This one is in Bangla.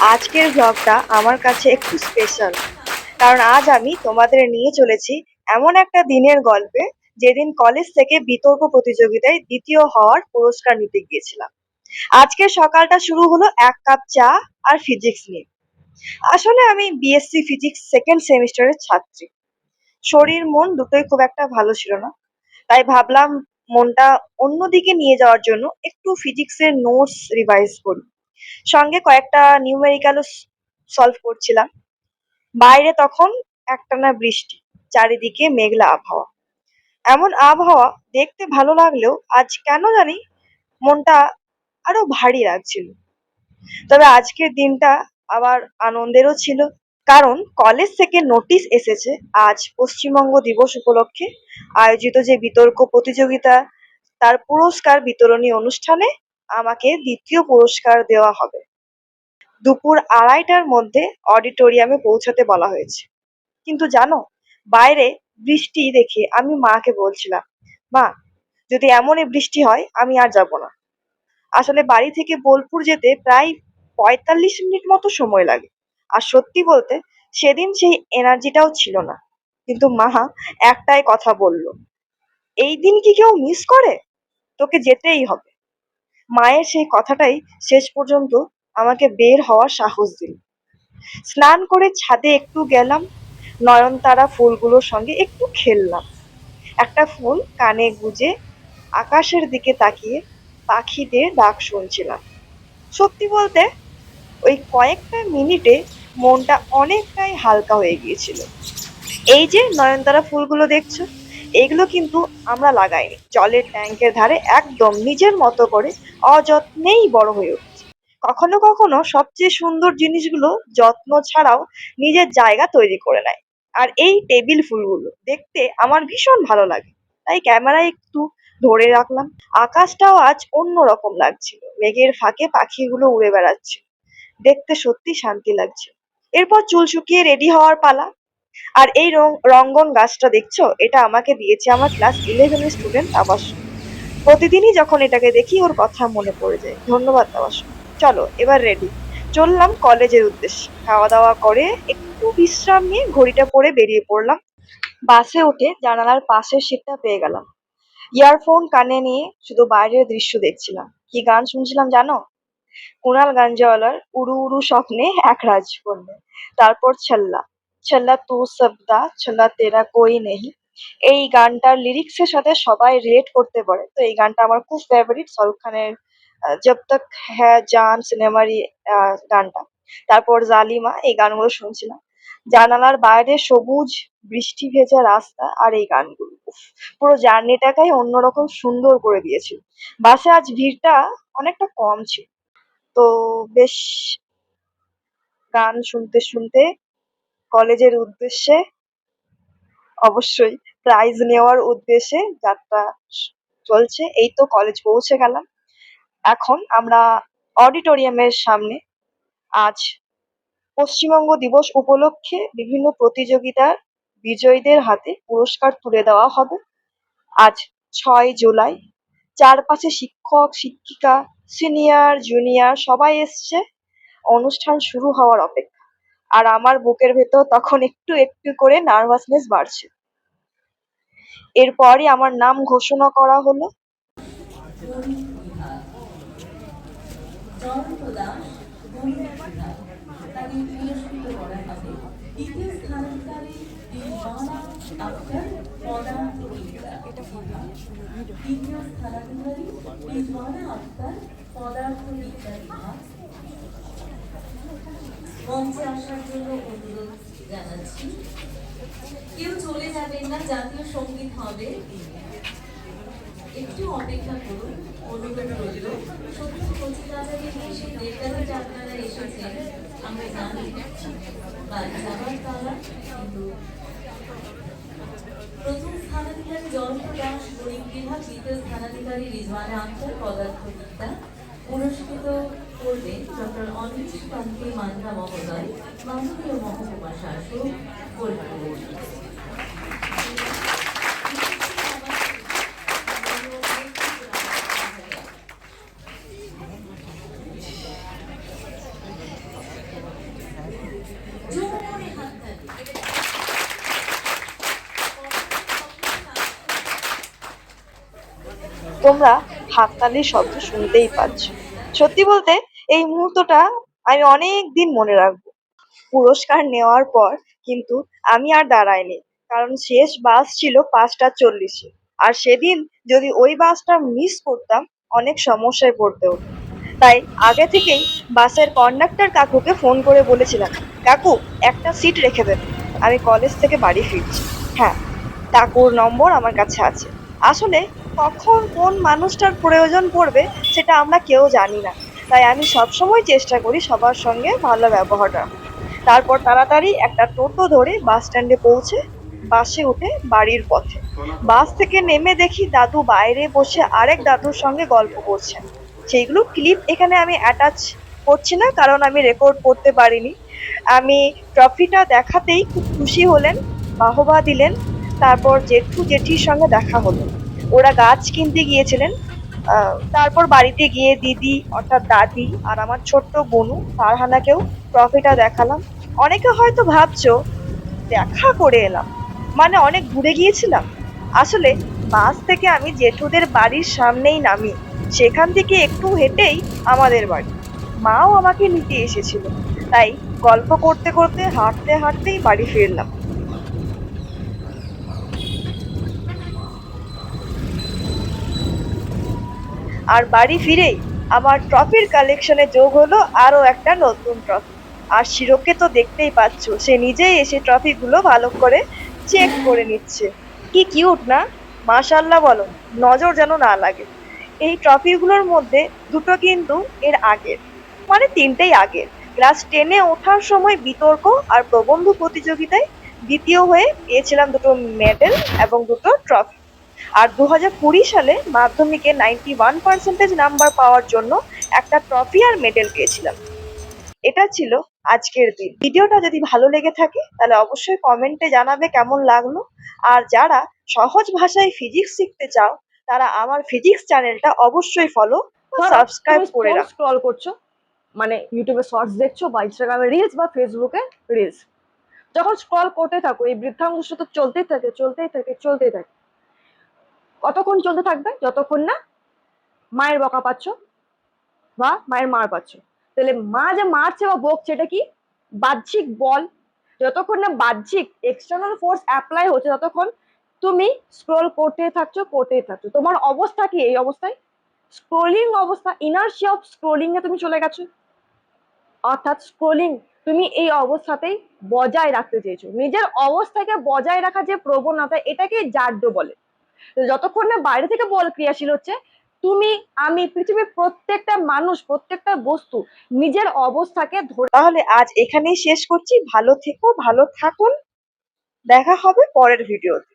আজকের ব্লগটা আমার কাছে একটু স্পেশাল, কারণ আজ আমি তোমাদের নিয়ে চলেছি এমন একটা দিনের গল্পে, যেদিন কলেজ থেকে বিতর্ক প্রতিযোগিতায় দ্বিতীয় হওয়ার পুরস্কার নিতে গিয়েছিলাম। আজকের সকালটা শুরু হলো এক কাপ চা আর ফিজিক্স নিয়ে। আসলে আমি বিএসসি ফিজিক্স সেকেন্ড সেমিস্টারের ছাত্রী। শরীর মন দুটোই খুব একটা ভালো ছিল না, তাই ভাবলাম মনটা অন্যদিকে নিয়ে যাওয়ার জন্য একটু ফিজিক্সের নোটস রিভাইজ করি। সঙ্গে কয়েকটা নিউমেরিক্যালও সলভ করছিলাম। বাইরে তখন একটানা বৃষ্টি, চারিদিকে মেঘলা আবহাওয়া। এমন আবহাওয়া দেখতে ভালো লাগলেও আজ কেন জানি মনটা আরো ভারী লাগছিল। তবে আজকের দিনটা আবার আনন্দেরও ছিল, কারণ কলেজ থেকে নোটিশ এসেছে আজ পশ্চিমবঙ্গ দিবস উপলক্ষে আয়োজিত যে বিতর্ক প্রতিযোগিতা, তার পুরস্কার বিতরণী অনুষ্ঠানে আমাকে দ্বিতীয় পুরস্কার দেওয়া হবে। দুপুর 2:30টার মধ্যে অডিটোরিয়ামে পৌঁছাতে বলা হয়েছে। কিন্তু জানো, বাইরে বৃষ্টি দেখে আমি মাকে বলছিলাম, মা, যদি এমনই বৃষ্টি হয় আমি আর যাব না। আসলে বাড়ি থেকে বোলপুর যেতে প্রায় 45 মিনিট মতো সময় লাগে। আর সত্যি বলতে সেদিন সেই এনার্জিটাও ছিল না। কিন্তু মা একটাই কথা বলল, এই দিন কি কেউ মিস করে? তোকে যেতেই হবে। মায়ের সেই কথাটাই শেষ পর্যন্ত আমাকে বের হওয়ার সাহস দিল। স্নান করে ছাদে একটু গেলাম, নয়নতারা ফুলগুলোর সঙ্গে একটু খেললাম। একটা ফুল কানে গুজে আকাশের দিকে তাকিয়ে পাখিদের ডাক শুনছিলাম। সত্যি বলতে ওই কয়েকটা মিনিটে মনটা অনেকটাই হালকা হয়ে গিয়েছিল। এই যে নয়নতারা ফুলগুলো দেখছো, এগুলো কিন্তু আমরা লাগাইনি, জলের ট্যাঙ্কের ধারে একদম নিজের মতো করে অযত্নেই বড় হয়ে উঠছে। কখনো কখনো সবচেয়ে সুন্দর জিনিসগুলো যত্ন ছাড়াও নিজের জায়গা তৈরি করে নেয়। আর এই টেবিল ফুলগুলো দেখতে আমার ভীষণ ভালো লাগে, তাই ক্যামেরায় একটু ধরে রাখলাম। আকাশটাও আজ অন্যরকম লাগছিল, মেঘের ফাঁকে পাখিগুলো উড়ে বেড়াচ্ছে, দেখতে সত্যি শান্তি লাগছে। এরপর চুল শুকিয়ে রেডি হওয়ার পালা। আর এই রঙ্গন গাছটা দেখছো, এটা আমাকে দিয়েছে আমার ক্লাস 11-এর স্টুডেন্ট তাবাসসুম। প্রতিদিনই যখন এটাকে দেখি ওর কথা মনে পড়ে যায়। ধন্যবাদ তাবাসসুম। চলো এবার রেডি, চললাম কলেজের উদ্দেশ্যে। খাওয়া দাওয়া করে একটু বিশ্রাম নিয়ে ঘড়িটা পরে বেরিয়ে পড়লাম। বাসে উঠে জানালার পাশের সিটটা পেয়ে গেলাম। ইয়ারফোন কানে নিয়ে শুধু বাইরের দৃশ্য দেখছিলাম। কি গান শুনছিলাম জানো? কুনাল গাঞ্জাওয়ালার উড়ু উড়ু স্বপ্নে এক রাজ করলে। তারপর ছল্লা, ছল্লা তু সবদা, ছল্লা তেরা কোই নেহি। এই গানটার লিরিক্সের সাথে সবাই রিলেট করতে পারে, তো এই গানটা আমার খুব ফেভারিট। শাহরুখ খানের জব তক হ্যায় জান সিনেমার গানটা। তারপর জালিমা, এই গানগুলো শুনছিলাম। জানালার বাইরে সবুজ বৃষ্টি ভেজা রাস্তা আর এই গানগুলো, উফ, পুরো জার্নিটাকেই অন্যরকম সুন্দর করে দিয়েছিল। বাসে আজ ভিড়টা অনেকটা কম ছিল, তো বেশ গান শুনতে শুনতে কলেজের উদ্দেশ্যে, অবশ্যই প্রাইজ নেওয়ার উদ্দেশ্যে যাত্রা চলছে। এই তো কলেজ পৌঁছে গেলাম। এখন আমরা অডিটোরিয়ামের সামনে আজ পশ্চিমবঙ্গ দিবস উপলক্ষে বিভিন্ন প্রতিযোগিতার বিজয়ীদের হাতে পুরস্কার তুলে দেওয়া হবে। আজ 6 জুলাই। চারপাশে শিক্ষক শিক্ষিকা, সিনিয়র জুনিয়র সবাই এসছে অনুষ্ঠান শুরু হওয়ার অপেক্ষা। আর আমার বুকের ভেতর তখন একটু একটু করে নার্ভাসনেস বাড়ছে। এরপরই আমার নাম ঘোষণা করা হলো। জয়ন্ত দাস গণিত বিভাগ, তাকে পুরস্কৃত করা হবে দ্বিতীয় স্থানাধিকারী রিজওয়ানা আক্তার পদার্থবিদ্যা বিভাগ। তৃতীয় স্থানাধিকারী রিজওয়ানা আক্তার পদার্থবিদ্যা বিভাগ। মঞ্চে আসার জন্য অনুরোধ জানাচ্ছি। কেউ চলে যাবেন না, জাতীয় সঙ্গীত হবে, একটু অপেক্ষা করুন, অনুরোধ রইল। সত্যি কচিকাচাকে নিয়ে সেই দেড়টাতে আপনারা এসেছেন আমরা জানি, বাড়ি যাবার পালা। কিন্তু প্রথম স্থানাধিকারী জয়ন্ত দাস গণিত বিভাগ, দ্বিতীয় স্থানাধিকারী রিজওয়ানা আক্তার পদার্থবিদ্যা। পুরস্কৃত করবেন ডক্টর অনিশ কান্তি মান্না মহোদয়, মাননীয় মহকুমা শাসক, বোলপুর। তোমরা হাততালির শব্দ শুনতেই পাচ্ছ। সত্যি বলতে এই মুহূর্তটা আমি অনেক দিন মনে রাখবো। পুরস্কার নেওয়ার পর কিন্তু আমি আর দাঁড়াইনি, কারণ শেষ বাস ছিল 5:40-এ। আর সেদিন যদি ওই বাসটা মিস করতাম অনেক সমস্যায় পড়তে হতো। তাই আগে থেকেই বাসের কন্ডাক্টর কাকুকে ফোন করে বলেছিলাম, কাকু একটা সিট রেখে দেন, আমি কলেজ থেকে বাড়ি ফিরছি। হ্যাঁ, কাকুর নম্বর আমার কাছে আছে। আসলে কখন কোন মানুষটার প্রয়োজন পড়বে সেটা আমরা কেউ জানি না, তাই আমি সবসময় চেষ্টা করি সবার সঙ্গে ভালো ব্যবহার রাখার। তারপর তাড়াতাড়ি একটা টোটো ধরে বাস স্ট্যান্ডে পৌঁছে বাসে উঠে বাড়ির পথে। বাস থেকে নেমে দেখি দাদু বাইরে বসে আরেক দাদুর সঙ্গে গল্প করছেন। সেইগুলো ক্লিপ এখানে আমি অ্যাটাচ করছি না, কারণ আমি রেকর্ড করতে পারিনি। আমি ট্রফিটা দেখাতেই খুব খুশি হলেন, বাহবা দিলেন। তারপর জেঠু জেঠির সঙ্গে দেখা হলো, ওরা গাছ কিনতে গিয়েছিলেন। তারপর বাড়িতে গিয়ে দিদি অর্থাৎ দাদি আর আমার ছোট্ট বোনু ফারহানাকেও ট্রফিটা দেখালাম। অনেকে হয়তো ভাবছো দেখা করে এলাম মানে অনেক দূরে গিয়েছিলাম। আসলে বাস থেকে আমি জেঠুদের বাড়ির সামনেই নামি, সেখান থেকে একটু হেঁটেই আমাদের বাড়ি। মাও আমাকে নিতে এসেছিল, তাই গল্প করতে করতে হাঁটতে হাঁটতেই বাড়ি ফিরলাম। আর বাড়ি ফিরেই আমার ট্রফির কালেকশনে যোগ হলো আরো একটা নতুন ট্রফি। আর শিরোকে তো দেখতেই পাচ্ছ, সে নিজেই এসে ট্রফিগুলো ভালো করে চেক করে নিচ্ছে। কি কিউট না? মাশাল্লাহ বলো, নজর যেন না লাগে। এই ট্রফিগুলোর মধ্যে দুটো কিন্তু এর আগের, মানে তিনটেই আগের। ক্লাস 10-এ ওঠার সময় বিতর্ক আর প্রবন্ধ প্রতিযোগিতায় দ্বিতীয় হয়ে পেয়েছিলাম দুটো মেডেল এবং দুটো ট্রফি। আর 2020 সালে মাধ্যমিকে 91% নাম্বার পাওয়ার জন্য একটা ট্রফি আর মেডেল পেয়েছিলাম। এটা ছিল আজকের দিন। ভিডিওটা যদি ভালো লেগে থাকে তাহলে অবশ্যই কমেন্টে জানাবে কেমন লাগলো। আর যারা সহজ ভাষায় ফিজিক্স শিখতে চাও তারা আমার ফিজিক্স চ্যানেলটা অবশ্যই ফলো ও ধরো সাবস্ক্রাইব তুমি করে ফোন রাখো। স্ক্রল করছো, মানে ইউটিউবে শর্টস দেখছো বা ইনস্টাগ্রামে রিলস বা ফেসবুকে রিলস। যখন স্ক্রল করতে থাকো এই বৃদ্ধাঙ্গুষ তো চলতেই থাকে চলতেই থাকে চলতেই থাকে। কতক্ষণ চলতে থাকবে? যতক্ষণ না মায়ের বকা পাচ্ছ বা মায়ের মার পাচ্ছ। তাহলে মা যে মারছে বা বকছে এটা কি? বাহ্যিক বল। যতক্ষণ না বাহ্যিক এক্সটার্নাল ফোর্স অ্যাপ্লাই হচ্ছে ততক্ষণ তুমি স্ক্রল করতেই থাকছো। তোমার অবস্থা কি এই অবস্থায়? স্ক্রোলিং অবস্থা, ইনার্শিয়া অফ স্ক্রোলিং এ তুমি চলে গেছো। অর্থাৎ স্ক্রোলিং তুমি এই অবস্থাতেই বজায় রাখতে চেয়েছো। নিজের অবস্থাকে বজায় রাখার যে প্রবণতা এটাকে জাড্য বলে। তো যতক্ষণ না বাইরে থেকে বল ক্রিয়াশীল হচ্ছে, তুমি আমি পৃথিবীর প্রত্যেকটা মানুষ প্রত্যেকটা বস্তু নিজের অবস্থাকে ধরে। তাহলে আজ এখানেই শেষ করছি। ভালো থেকো, ভালো থাকুন। দেখা হবে পরের ভিডিওতে।